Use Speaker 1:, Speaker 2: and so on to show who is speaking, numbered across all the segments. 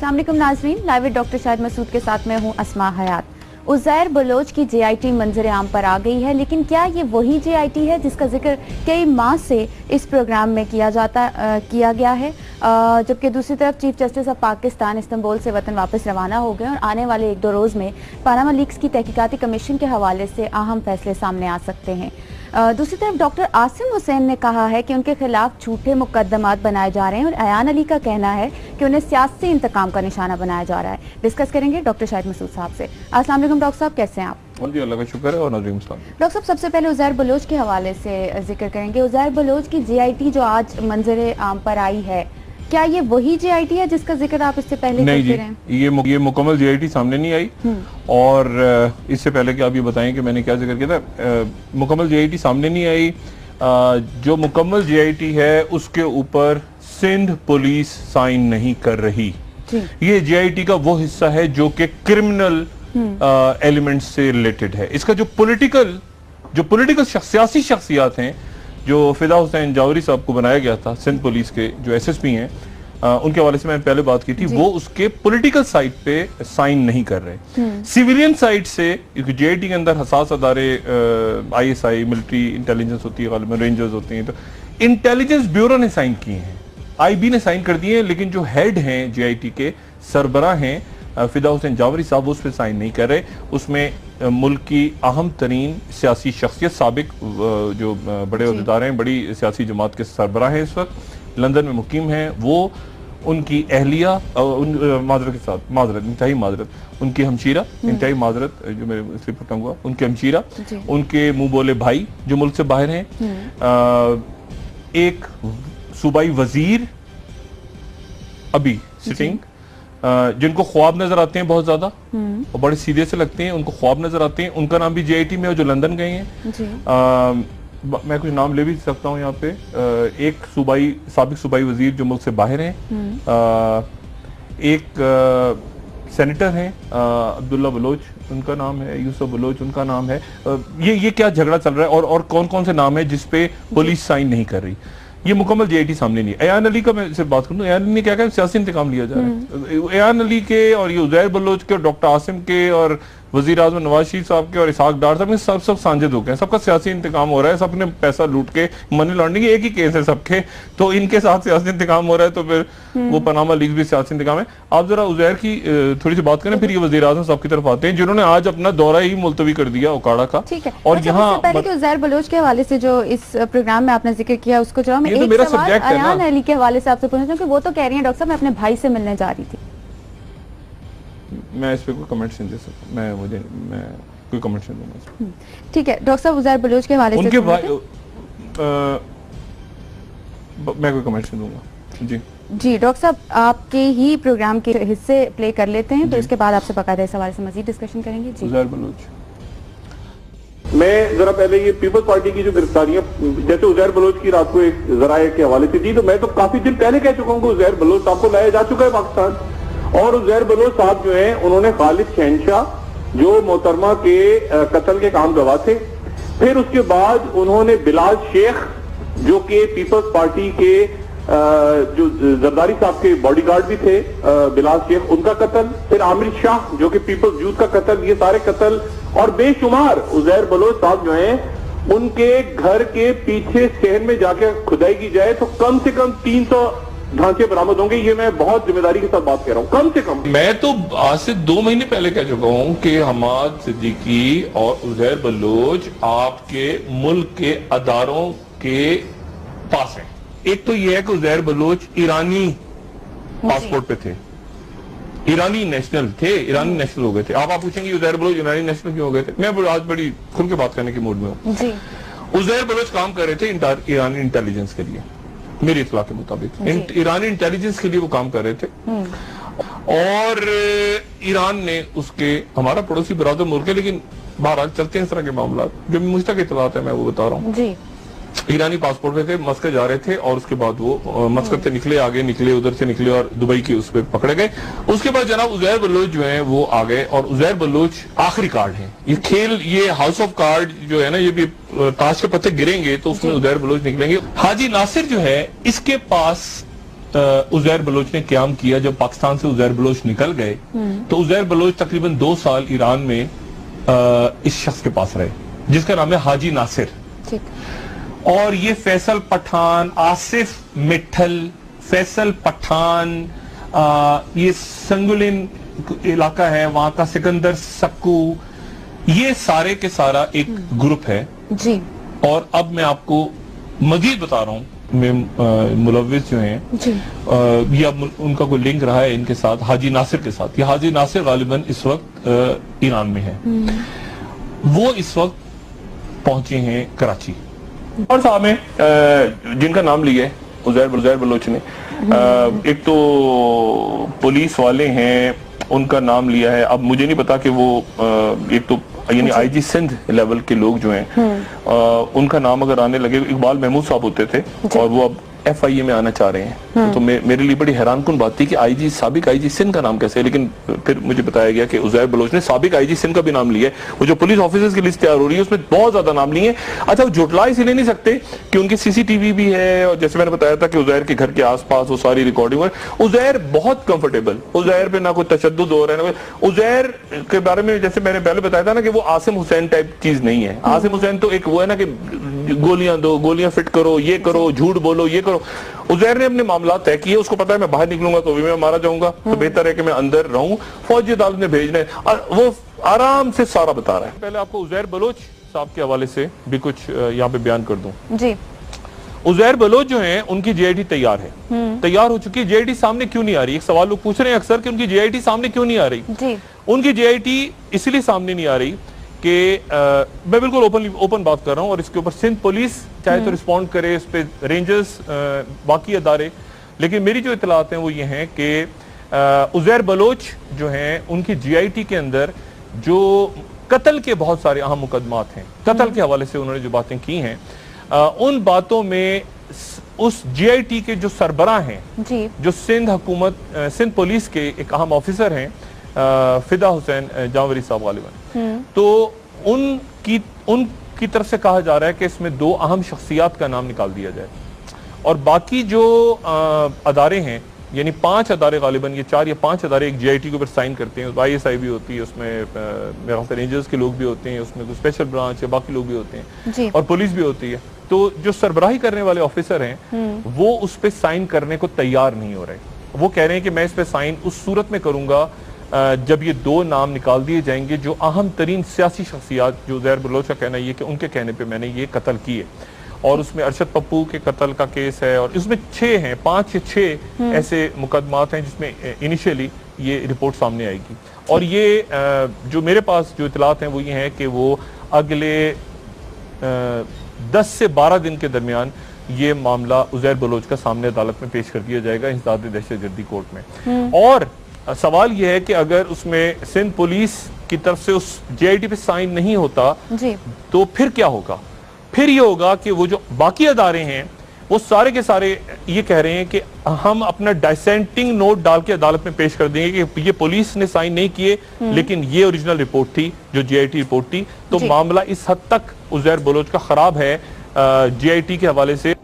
Speaker 1: अस्सलाम वालेकुम नाजरीन, live with doctor Shahid Masood के साथ मैं हूं अस्मा हयात। उज़ैर बलोच की JIT मंजर आम पर आ गई है, लेकिन क्या ये वही JIT है जिसका जिक्र कई माह से इस प्रोग्राम में किया गया है? जबकि दूसरी तरफ chief justice of Pakistan Istanbul से वतन वापस रवाना हो गए और आने वाले 1-2 रोज़ में पानामा लीक्स की तहकीकाती कमीशन के हवाले से अहम फैसले सामने आ सकते हैं। दूसरी तरफ डॉक्टर आसिम हुसैन ने कहा है कि उनके खिलाफ झूठे मुकदमात बनाए जा रहे हैं और अयान अली का कहना है कि उन्हें सियासी इंतकाम का निशाना बनाया जा रहा है। डिस्कस करेंगे डॉक्टर शाहिद मसूद साहब से। अस्सलाम वालेकुम डॉक्टर साहब, कैसे हैं आप?
Speaker 2: जी अल्लाह का शुक्र है। और नाज़रीन
Speaker 1: डॉक्टर साहब, सबसे पहले उज़ैर बलोच के हवाले से जिक्र करेंगे। उज़ैर बलोच की JIT जो आज मंजर आम पर आई है, क्या ये वही JIT है जिसका जिक्र आप इससे पहले करते रहे?
Speaker 2: ये मुकम्मल JIT सामने नहीं आई। और इससे पहले कि आप ये बताएं कि मैंने क्या जिक्र किया था, मुकम्मल JIT सामने नहीं आई। जो मुकम्मल JIT है उसके ऊपर सिंध पुलिस साइन नहीं कर रही। ये JIT का वो हिस्सा है जो कि क्रिमिनल एलिमेंट्स से रिलेटेड है। इसका जो पॉलिटिकल सियासी शख्सियात हैं, जो फिदा हुसैन जावरी साहब को बनाया गया था सिंध पुलिस के जो SSP हैं, उनके हवाले से मैंने पहले बात की थी, वो उसके पॉलिटिकल साइड पे साइन नहीं कर रहे। सिविलियन साइड से, क्योंकि JIT के अंदर हसास अदारे ISI मिलिट्री इंटेलिजेंस होती है, गालिबन रेंजर्स होती हैं, तो इंटेलिजेंस ब्यूरो ने साइन किए हैं, IB ने साइन कर दिए हैं, लेकिन जो हेड हैं JIT के सरबराह हैं फिदा हुसैन जावरी साहब, उस पर साइन नहीं कर रहे। उसमें मुल्क की अहम तरीन सियासी शख्सियत, साबिक जो बड़े अहदेदार हैं, बड़ी सियासी जमात के सरबराह हैं, इस वक्त लंदन में मुकीम हैं, वो उनकी अहलिया माजरत के साथ इंतहाई माजरत, उनकी हमशीरा, इंतहाई माजरत जो मेरे स्लिप पर टंगा, उनकी हमशीरा, उनके मुंह बोले भाई जो मुल्क से बाहर हैं, एक सूबाई वजीर अभी सिटिंग, जिनको ख्वाब नजर आते हैं बहुत ज्यादा और बड़े सीधे से लगते हैं, उनको ख्वाब नजर आते हैं, उनका नाम भी JIT में है, जो लंदन गए हैं। मैं कुछ नाम ले भी सकता हूँ यहाँ पे। एक साबिक सूबाई वजीर जो मुल्क से बाहर हैं, एक सेनेटर हैं अब्दुल्ला बलोच, उनका नाम है, यूसुफ बलोच उनका नाम है। ये क्या झगड़ा चल रहा है और कौन कौन से नाम है जिसपे पुलिस साइन नहीं कर रही? ये मुकम्मल JIT सामने नहीं है। अयान अली का मैं सिर्फ बात करूँ, अयान अली ने क्या कहा, सियासी इंतकाम लिया जा रहा है। अयान अली के और ये उज़ैर बलोच के और डॉक्टर आसिम के और वज़ीर आज़म नवाज शरीफ साहब के और इसहाक डार साहब, सब सांझे हो गए, सबका सियासी इंतकाम हो रहा है, सबने पैसा लूट के मनी लॉन्ड्रिंग, एक ही केस है सबके, तो इनके साथ सियासी इंतकाम हो रहा है, तो फिर वो पनामा लीक्स भी सियासी इंतकाम है। आप जरा उज़ैर की थोड़ी सी बात करें, फिर ये वज़ीर आज़म साहब की तरफ आते हैं, जिन्होंने आज अपना दौरा ही मुलतवी कर दिया ओकाड़ा का।
Speaker 1: और यहाँ उज़ैर बलोच के हवाले से जो इस प्रोग्राम में आपने जिक्र किया, उसको जवाब में एक सवाल अयान अली के हवाले से आपसे पूछना चाहूँ कि वो तो कह रही है डॉक्टर साहब मैं अपने भाई से मिलने जा रही थी।
Speaker 2: मैं इस पे कोई कमेंट्स नहीं दे सकता, मैं कोई कमेंट्स नहीं दूंगा।
Speaker 1: ठीक है डॉक्टर साहब, उज़ैर बलोच के हवाले से
Speaker 2: उनके भाई मैं कोई कमेंट्स नहीं दूंगा। जी
Speaker 1: डॉक्टर साहब, आपके ही प्रोग्राम के हिस्से प्ले कर लेते हैं, तो इसके बाद आपसे बाकायदा इस हवाले से मजीद डिस्कशन करेंगे। जी
Speaker 2: उज़ैर बलोच,
Speaker 3: मैं जरा पहले ये पीपल्स पार्टी की जो गिरफ्तारियां, जैसे उज़ैर बलोच की रात को एक जराये के हवाले से दी, तो मैं तो काफी दिन पहले कह चुका हूँ कि उज़ैर बलोच साहब को लाया जा चुका है पाकिस्तान, और उज़ैर बलोच साहब जो हैं उन्होंने खालिद शहनशाह जो मोहतरमा के कत्ल के काम गवाह थे, फिर उसके बाद उन्होंने बिलाल शेख जो कि पीपल्स पार्टी के जो जरदारी साहब के बॉडीगार्ड भी थे, बिलाल शेख, उनका कत्ल, फिर आमिर शाह जो कि पीपल्स यूथ का कत्ल, ये सारे कत्ल और बेशुमार उज़ैर बलोच साहब जो हैं उनके घर के पीछे शहर में जाके खुदाई की जाए तो कम से कम 300 ढांचे बरामद होंगे। ये मैं बहुत जिम्मेदारी के साथ बात कर रहा हूँ, कम से कम।
Speaker 2: मैं तो आज से 2 महीने पहले कह चुका हूँ कि हमाद सिद्दीकी और उज़ैर बलोच आपके मुल्क के अदारों के पास हैं। एक तो ये है कि उज़ैर बलोच ईरानी पासपोर्ट पे थे, ईरानी नेशनल थे, ईरानी नेशनल हो गए थे। आप पूछेंगे उज़ैर बलोच ईरानी नेशनल क्यों हो गए थे? मैं आज बड़ी खुल के बात करने के मूड में हूँ। उज़ैर बलोच काम कर रहे थे ईरानी इंटेलिजेंस के लिए, मेरी इत्तला के मुताबिक ईरानी इंटेलिजेंस के लिए वो काम कर रहे थे, और ईरान ने उसके, हमारा पड़ोसी बरादर मुल्क है, लेकिन बहरहाल चलते हैं इस तरह के मामला, जो मुझ तक इत्तलात है मैं वो बता रहा हूँ। ईरानी पासपोर्ट पे थे, मस्कत जा रहे थे, और उसके बाद वो मस्कत से निकले, आगे निकले, उधर से निकले और दुबई के उस पे पकड़े गए। उसके बाद जनाब उज़ैर बलोच जो है वो आ गए, और उज़ैर बलोच आखिरी कार्ड है। ये खेल, ये हाउस ऑफ कार्ड जो है ना, ये भी ताश के पत्ते गिरेंगे तो उसमें उज़ैर बलोच निकलेंगे। हाजी नासिर जो है, इसके पास उज़ैर बलोच ने क़याम किया, जब पाकिस्तान से उज़ैर बलोच निकल गए तो उज़ैर बलोच तकरीबन 2 साल ईरान में इस शख्स के पास रहे जिसका नाम है हाजी नासिर। और ये फैसल पठान, आसिफ मिठल, फैसल पठान, ये संगुलिन इलाका है वहां का, सिकंदर सक्कू, ये सारे के सारा एक ग्रुप है जी। और अब मैं आपको मजीद बता रहा हूँ, मुलव्विस जो हैं ये अब उनका कोई लिंक रहा है इनके साथ, हाजी नासिर के साथ। ये हाजी नासिर गालिबन इस वक्त ईरान में है, वो इस वक्त पहुंचे हैं कराची। और साहब में जिनका नाम लिया है उज़ैर बलोच ने, एक तो पुलिस वाले हैं उनका नाम लिया है। अब मुझे नहीं पता कि वो एक तो यानी आईजी सिंध लेवल के लोग जो हैं उनका नाम अगर आने लगे, इकबाल महमूद साहब होते थे और वो अब FIA में आना चाह रहे हैं, तो मेरे लिए बड़ी हैरानकुन बात थी कि साबिक आईजी सिंध का नाम कैसे है। लेकिन फिर मुझे बताया गया कि उज़ैर बलोच ने साबिक आईजी सिंध का भी नाम लिया है। वो जो पुलिस ऑफिसर्स की लिस्ट तैयार हो रही है उसमें बहुत ज्यादा नाम लिए हैं। अच्छा, वो जुटला इसलिए नहीं सकते कि उनकी CCTV भी है, और जैसे मैंने बताया था कि उज़ैर के घर के आसपास वो सारी रिकॉर्डिंग है। उज़ैर बहुत कंफर्टेबल, उज़ैर पे ना कोई तशद्दुद हो रहा है ना कोई। उज़ैर के बारे में जैसे मैंने पहले बताया था ना कि वो आसिम हुसैन टाइप चीज नहीं है। आसिम हुसैन तो एक वो है ना कि गोलियां दो, गोलियां फिट करो, ये करो, झूठ बोलो, ये करो। उज़ैर ने अपने मामला तय किए, उसको पता है मैं बाहर निकलूंगा तो भी मैं मारा जाऊंगा, तो बेहतर है कि मैं अंदर रहूं। फौजी अदालत में भेजना है, और वो आराम से सारा बता रहा है। पहले आपको उज़ैर बलोच साहब के हवाले से भी कुछ यहाँ पे बयान कर दूं जी। उज़ैर बलोच जो है उनकी JIT तैयार है, तैयार हो चुकी है। JIT सामने क्यों नहीं आ रही? एक सवाल लोग पूछ रहे हैं अक्सर कि उनकी JIT सामने क्यों नहीं आ रही जी। उनकी JIT इसलिए सामने नहीं आ रही कि मैं बिल्कुल ओपन बात कर रहा हूं, और इसके ऊपर सिंध पुलिस चाहे तो रिस्पॉन्ड करे, इस पे रेंजर्स, बाकी अदारे। लेकिन मेरी जो इतलात हैं वो ये हैं कि उज़ैर बलोच जो हैं उनकी JIT के अंदर जो कत्ल के बहुत सारे अहम मुकदमात हैं, कत्ल के हवाले से उन्होंने जो बातें की हैं, उन बातों में उस JIT के जो सरबराह हैं जी, जो सिंध हुकूमत, सिंध पुलिस के एक अहम ऑफिसर हैं फिदा हुसैन जावरी साहब गालिबन, तो उनकी तरफ से कहा जा रहा है कि इसमें 2 अहम शख्सियात का नाम निकाल दिया जाए, और बाकी जो अदारे हैं, यानी 5 अदारे गालिबन, ये 4 या 5 अदारे एक JIT के ऊपर साइन करते हैं। ISI भी होती है उसमें, मेरे ख्याल से रेंजर्स के लोग भी होते हैं उसमें, कुछ स्पेशल ब्रांच है, बाकी लोग भी होते हैं और पुलिस भी होती है। तो जो सरबराही करने वाले ऑफिसर हैं वो उस पर साइन करने को तैयार नहीं हो रहे। वो कह रहे हैं कि मैं इस पर साइन उस सूरत में करूंगा जब ये 2 नाम निकाल दिए जाएंगे जो अहम तरीन सियासी शख्सियात, जो उज़ैर बलोच का कहना ये कि उनके कहने पे मैंने ये कत्ल किए, और उसमें अरशद पप्पू के कत्ल का केस है, और इसमें 6 हैं, 5 या 6 ऐसे मुकदमात हैं जिसमें इनिशियली ये रिपोर्ट सामने आएगी। और ये जो मेरे पास जो इतलात हैं वो ये हैं कि वो अगले 10 से 12 दिन के दरमियान ये मामला उज़ैर बलोच का सामने अदालत में पेश कर दिया जाएगा इंसदाद दहशतगर्दी कोर्ट में। और सवाल यह है कि अगर उसमें सिंध पुलिस की तरफ से उस JIT पे साइन नहीं होता जी, तो फिर क्या होगा? फिर ये होगा कि वो जो बाकी अदारे हैं वो सारे के सारे ये कह रहे हैं कि हम अपना डिसेंटिंग नोट डाल के अदालत में पेश कर देंगे कि ये पुलिस ने साइन नहीं किए, लेकिन ये ओरिजिनल रिपोर्ट थी जो JIT रिपोर्ट थी। तो मामला इस हद तक उज़ैर बलोच का खराब है JIT के हवाले से।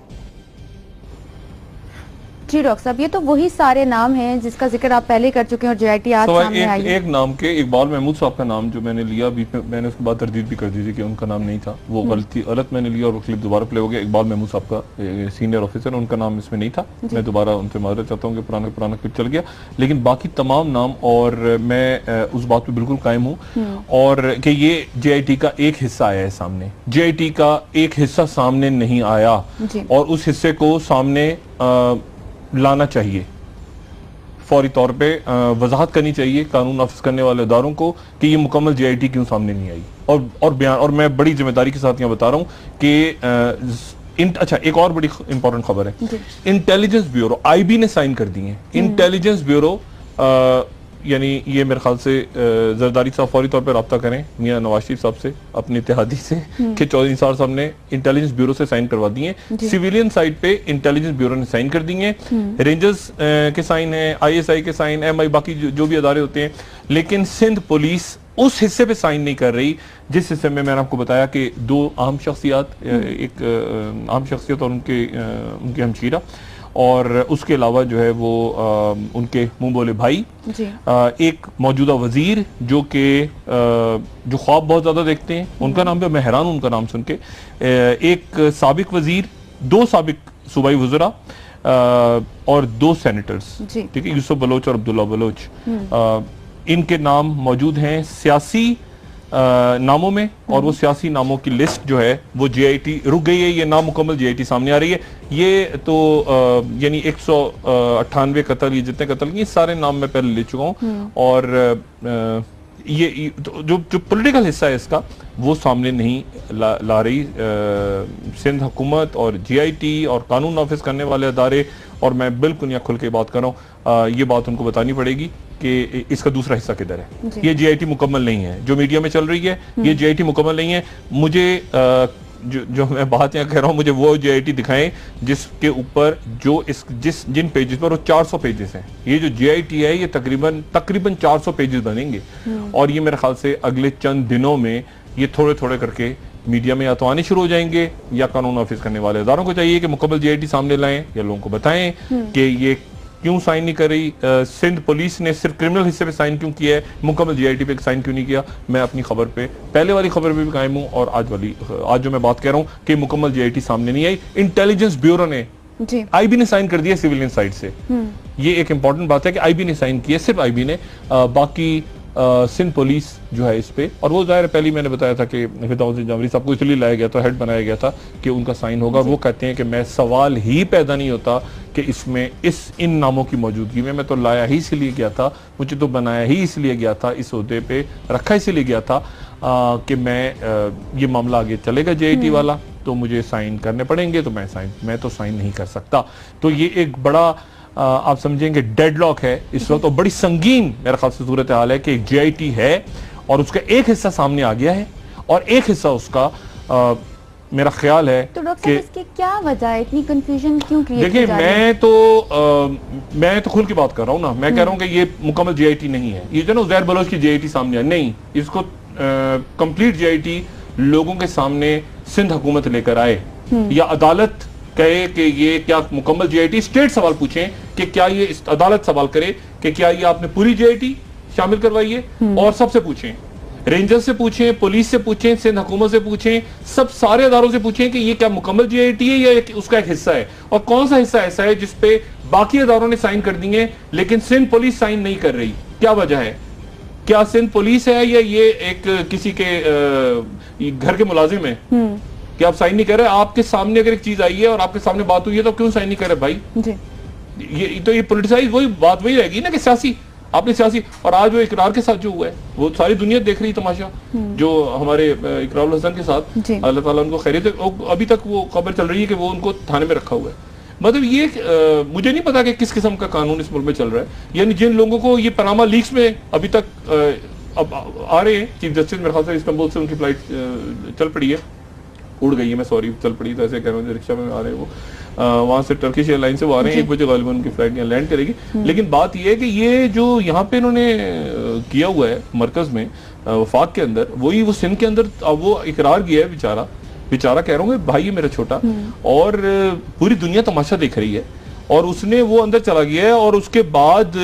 Speaker 1: जी डॉक्टर साहब, ये तो वही सारे नाम हैं जिसका जिक्र आप पहले कर चुके हैं, और JIT आज सामने आई है।
Speaker 2: एक नाम के इकबाल महमूद साहब का नाम जो मैंने लिया, बीच में मैंने उसके बाद तरदीद भी कर दी थी कि उनका नाम नहीं था, वो गलत मैंने लिया और वो क्लिप दोबारा प्ले हो गया। इकबाल महमूद साहब का सीनियर ऑफिसर, उनका नाम इसमें नहीं था। मैं दोबारा उनसे माजरत चाहता हूँ कि पुराना क्लिप चल गया, लेकिन बाकी तमाम नाम, और मैं उस बात पर बिल्कुल कायम हूँ और कि ये JIT का एक हिस्सा आया है सामने, JIT का एक हिस्सा सामने नहीं आया, और उस हिस्से को सामने लाना चाहिए, फौरी तौर पे वजाहत करनी चाहिए कानून नाफिज करने वाले इदारों को कि ये मुकम्मल JIT क्यों सामने नहीं आई, और बयान, और मैं बड़ी जिम्मेदारी के साथ यहाँ बता रहा हूँ कि अच्छा, एक और बड़ी इंपॉर्टेंट खबर है, इंटेलिजेंस ब्यूरो IB ने साइन कर दी है। इंटेलिजेंस ब्यूरो यानी ये मेरे ख्याल से जरदारी साहब फौरी तौर पर रब्ता करें मियां नवाज शरीफ साहब से, अपने इत्तेहादी से, कि चौधरी निसार साहब ने इंटेलिजेंस ब्यूरो से साइन करवा दिए। सिविलियन साइड पे इंटेलिजेंस ब्यूरो ने साइन कर दिए, रेंजर्स के साइन है, ISI के साइन, MI, बाकी जो भी अदारे होते हैं, लेकिन सिंध पुलिस उस हिस्से पे साइन नहीं कर रही जिस हिस्से में मैंने आपको बताया कि 2 अहम शख्सियात, एक अहम शख्सियत और उनके हमशीरा, और उसके अलावा जो है वो उनके मुंह बोले भाई, एक मौजूदा वजीर जो कि जो ख्वाब बहुत ज्यादा देखते हैं, उनका नाम भी मैं हैरान हूं उनका नाम सुन के, एक साबिक वजीर, 2 साबिक सूबाई वज़रा और 2 सेनेटर्स, ठीक है, यूसुफ बलोच और अब्दुल्ला बलोच, इनके नाम मौजूद हैं सियासी नामों में, और वो सियासी नामों की लिस्ट जो है वो JIT रुक गई है, ये नामुकम्मल JIT सामने आ रही है। ये तो यानी 198 कत्ल, ये जितने कत्ल ये सारे नाम मैं पहले ले चुका हूँ, और ये जो पॉलिटिकल हिस्सा है इसका वो सामने नहीं ला रही सिंध हुकूमत और JIT और कानून नाफिज करने वाले अदारे, और मैं बिल्कुल यहाँ खुल के बात कर रहा हूँ, ये बात उनको बतानी पड़ेगी कि इसका दूसरा हिस्सा किधर है। ये JIT मुकम्मल नहीं है, जो मीडिया में चल रही है ये JIT मुकम्मल नहीं है। मुझे जो मैं बात यहाँ कह रहा हूँ, मुझे वो JIT दिखाएं जिसके ऊपर जिन पेजेस पर वो 400 पेजेस हैं। ये जो JIT है ये तकरीबन 400 पेजेस बनेंगे, और ये मेरे ख्याल से अगले चंद दिनों में ये थोड़े थोड़े करके मीडिया में या तो आने शुरू हो जाएंगे, या कानून नाफिज करने वाले इदारों को चाहिए कि मुकम्मल JIT सामने लाएं, या लोगों को बताएं कि ये क्यों साइन नहीं कर रही। सिंध पुलिस ने सिर्फ क्रिमिनल हिस्से पे साइन क्यों किया है, मुकम्मल JIT पे साइन क्यों नहीं किया। मैं अपनी खबर पे, पहले वाली खबर पे भी कायम हूँ, और आज जो मैं बात कह रहा हूँ कि मुकम्मल JIT सामने नहीं आई। इंटेलिजेंस ब्यूरो ने, IB ने साइन कर दिया सिविलियन साइड से, ये एक इंपॉर्टेंट बात है कि IB ने साइन किया, सिर्फ IB ने, बाकी सिंध पुलिस जो है इस पे, और वो जाहिर पहले मैंने बताया था कि फिदाउद्दीन जामरी साहब को इसलिए लाया गया था, हेड बनाया गया था कि उनका साइन होगा। वो कहते हैं कि मैं सवाल ही पैदा नहीं होता कि इसमें इन नामों की मौजूदगी में, मैं तो लाया ही इसलिए गया था, मुझे तो बनाया ही इसलिए गया था, इस ओहदे पे रखा इसलिए गया था कि मैं ये मामला आगे चलेगा JIT वाला, तो मुझे साइन करने पड़ेंगे, तो मैं तो साइन नहीं कर सकता। तो ये एक बड़ा आप समझेंगे डेडलॉक है इस वक्त, और बड़ी संगीन मेरे ख्याल से सूरत हाल है कि एक JIT है और उसका एक हिस्सा सामने आ गया है, और एक हिस्सा उसका मेरा ख्याल है
Speaker 1: तो डॉक्टर साहब इसकी क्या वजह है, इतनी कंफ्यूजन क्यों क्रिएट की जा रही है?
Speaker 2: देखिए मैं तो खुल की बात कर रहा हूँ ना, मैं कह रहा हूँ कि ये मुकम्मल JIT नहीं है, ये जो ना उज़ैर बलोच की JIT सामने है, नहीं, इसको कंप्लीट JIT लोगों के सामने सिंध हुकूमत लेकर आए, या अदालत कहे कि ये क्या मुकम्मल JIT, स्टेट सवाल पूछें कि क्या ये अदालत सवाल करे कि क्या ये आपने पूरी JIT शामिल करवाई है, और सबसे पूछें, रेंजर से पूछें, पुलिस से पूछें, सिंध हुकूमत से पूछें, सब सारे अदारों से पूछें कि ये क्या मुकम्मल JIT है या उसका एक हिस्सा है, और कौन सा हिस्सा ऐसा है जिसपे बाकी अदारों ने साइन कर दिए लेकिन सिंध पुलिस साइन नहीं कर रही, क्या वजह है? क्या सिंध पुलिस है या ये एक किसी के घर के मुलाजिम है कि आप साइन नहीं कर रहे? आपके सामने अगर एक चीज आई है और आपके सामने बात हुई है तो क्यों साइन नहीं कर रहे भाई? ये पोलिटिसाइज बात वही रहेगी ना कि सियासी, आपने सियासी, और आज वो इकरार के साथ जो हुआ है वो सारी दुनिया देख रही तमाशा, जो हमारे इकरारुल हसन के साथ, अल्लाह ताला उनको खैरियत, अभी तक वो खबर चल रही है कि वो उनको थाने में रखा हुआ है। मतलब ये मुझे नहीं पता कि किस किस्म का कानून इस मुल्क में चल रहा है, यानी जिन लोगों को ये पनामा लीक्स में अभी तक अब आ रहे हैं, चीफ जस्टिस मेरे ख्याल से इस्तांबुल से उनकी फ्लाइट चल पड़ी है, उड़ गई है, मैं सॉरी चल पड़ी तो ऐसे कह रहा हूँ, रिक्शा में आ रहे हैं वो, वहां से टर्किश एयरलाइन से वो आ रहे हैं, 1 बजे गालिबन उनकी फ्लाइट यहाँ लैंड करेगी। लेकिन बात यह है कि ये जो यहाँ पे इन्होंने किया हुआ है मरकज में वफाक के अंदर, वही वो सिंध के अंदर अब वो इकरार किया है, बेचारा कह रहा हूँ भाई है मेरा छोटा, और पूरी दुनिया तमाशा देख रही है, और उसने वो अंदर चला गया है, और उसके बाद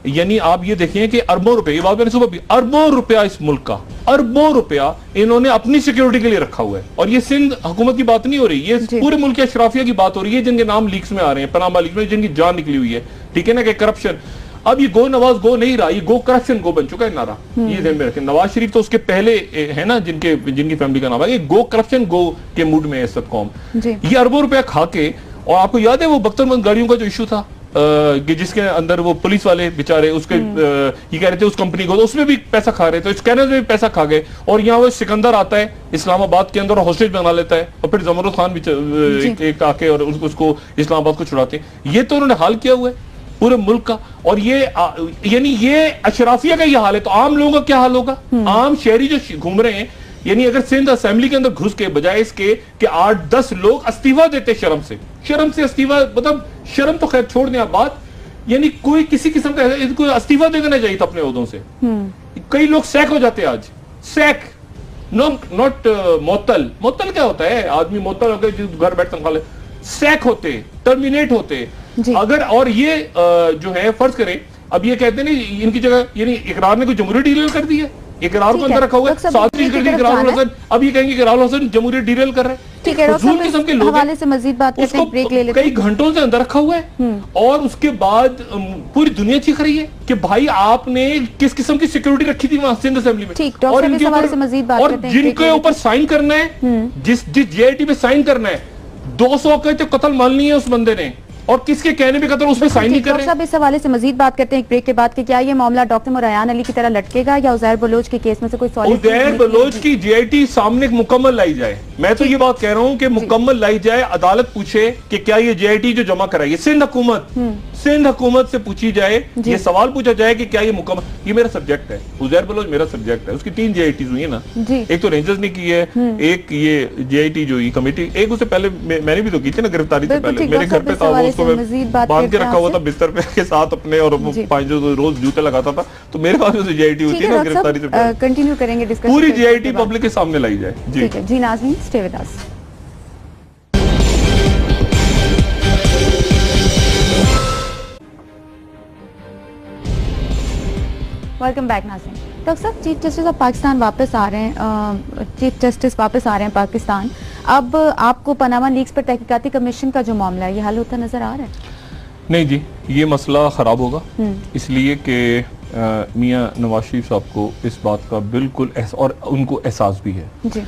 Speaker 2: यानी आप ये देखें कि अरबों रुपए, ये बात मैंने सुबह भी, अरबों रुपया इस मुल्क का, अरबों रुपया इन्होंने अपनी सिक्योरिटी के लिए रखा हुआ है, और ये सिंध हुकूमत की बात नहीं हो रही, ये पूरे मुल्क के अशराफिया की बात हो रही है, जिनके नाम लीक्स में आ रहे हैं, पनामा लीक्स में, जिनकी जान निकली हुई है, ठीक है ना, कि करप्शन। अब ये गो नवाज गो नहीं रहा, ये गो करप्शन गो बन चुका है नारा, ये ध्यान में रखें। नवाज शरीफ तो उसके पहले है ना, जिनकी फैमिली का नाम है, ये गो करप्शन गो के मूड में है सब कौम, ये अरबों रुपया खा के। और आपको याद है वो बख्तरबंद गाड़ियों का जो इशू था कि जिसके अंदर वो पुलिस वाले बेचारे उसके ये कह रहे थे उस कंपनी को, तो उसमें भी पैसा खा रहे थे, स्कैनर में भी पैसा खा गए, और यहाँ वो सिकंदर आता है इस्लामाबाद के अंदर और हॉस्टेज बना लेता है, और फिर जमरुद खान भी एक आके और उसको इस्लामाबाद को छुड़ाते हैं। ये तो उन्होंने हाल किया हुआ है पूरे मुल्क का, और ये यानी ये अशराफिया का ये हाल है, तो आम लोगों का क्या हाल होगा? आम शहरी जो घूम रहे हैं, यानी अगर सिंध असेंबली के अंदर घुस के बजाय इसके कि 8-10 लोग इस्तीफा देते शर्म से इस्तीफा, मतलब शर्म तो खैर छोड़ दें आप बात, यानी कोई किसी किस्म का कोई इस्तीफा दे देना चाहिए था अपने ओहदों से। कई लोग सैक हो जाते आज, सैक नॉट मोतल क्या होता है? आदमी मोतल होकर घर बैठ तनख्वाह ले, सैक होते, टर्मिनेट होते, अगर और ये जो है फर्ज करें, अब ये कहते हैं ना इनकी जगह यानी इकरार ने कोई जमहूरियत डीरेल कर दी है, इकरार को अंदर रखा हुआ है, 7 चीज कर दी इकरार हसन, अब ये कहेंगे इकरार हसन जमहूरियत डीरेल कर रहे हैं।
Speaker 1: ठीक है, किस्म के हवाले से मजीद बात करते हैं, ब्रेक ले लेते हैं।
Speaker 2: कई घंटों से अंदर रखा हुआ है और उसके बाद पूरी दुनिया चीख रही है कि भाई आपने किस किस्म की सिक्योरिटी रखी थी वहां सिंध असेंबली में।
Speaker 1: ठीक, और इनके हवाले से मजीद बात करते हैं।
Speaker 2: जिनके ऊपर साइन करना है, जिस JIT पे साइन करना है, 200 के तो कत्ल मान लिए उस बंदे ने, और किसके कहने पे कत्ल उसमें साइन नहीं कर रहे।
Speaker 1: साहब इस हवाले से मजीद बात करते हैं एक ब्रेक के बाद कि क्या ये मामला डॉक्टर मुरैयान अली की तरह लटकेगा या उज़ैर बलोच के केस में से कोई सॉल्यूशन?
Speaker 2: उज़ैर बलोच की JIT सामने मुकम्मल लाई जाए। मैं तो ये बात कह रहा हूं कि मुकम्मल लाई जाए, अदालत पूछे कि क्या ये JIT जो जमा कराई है सिंध हुकूमत से पूछी जाए, ये सवाल पूछा जाए कि क्या ये मुकम्मल, ये मेरा सब्जेक्ट है, उज़ैर बलोच मेरा सब्जेक्ट है। उसकी 3 JITs हुई है ना, एक तो रेंजर्स ने की है, एक ये JIT जो कमेटी, एक उससे पहले मैंने भी तो की थी ना गिरफ्तारी से पहले, मेरे घर पे था वो, उसको बांध के रखा हुआ था बिस्तर पे के साथ अपने, और जो रोज जूते लगाता था, तो मेरे पास जो JIT होती है ना गिरफ्तारी से पहले।
Speaker 1: कंटिन्यू करेंगे डिस्कशन,
Speaker 2: पूरी JIT पब्लिक के सामने लाई जाए।
Speaker 1: जी नाज़रीन, stay with us. Welcome back नाज़रीन। डॉक्टर साहब, चीफ जस्टिस ऑफ पाकिस्तान वापस आ रहे हैं, चीफ जस्टिस वापस आ रहे हैं पाकिस्तान। अब आपको पनामा लीक्स पर तहकीकाती कमीशन का जो मामला है ये हल होता नजर आ रहा है? नहीं
Speaker 2: जी, ये मसला ख़राब होगा, इसलिए कि मियां नवाज शरीफ साहब को इस बात का बिल्कुल और उनको एहसास भी है जी।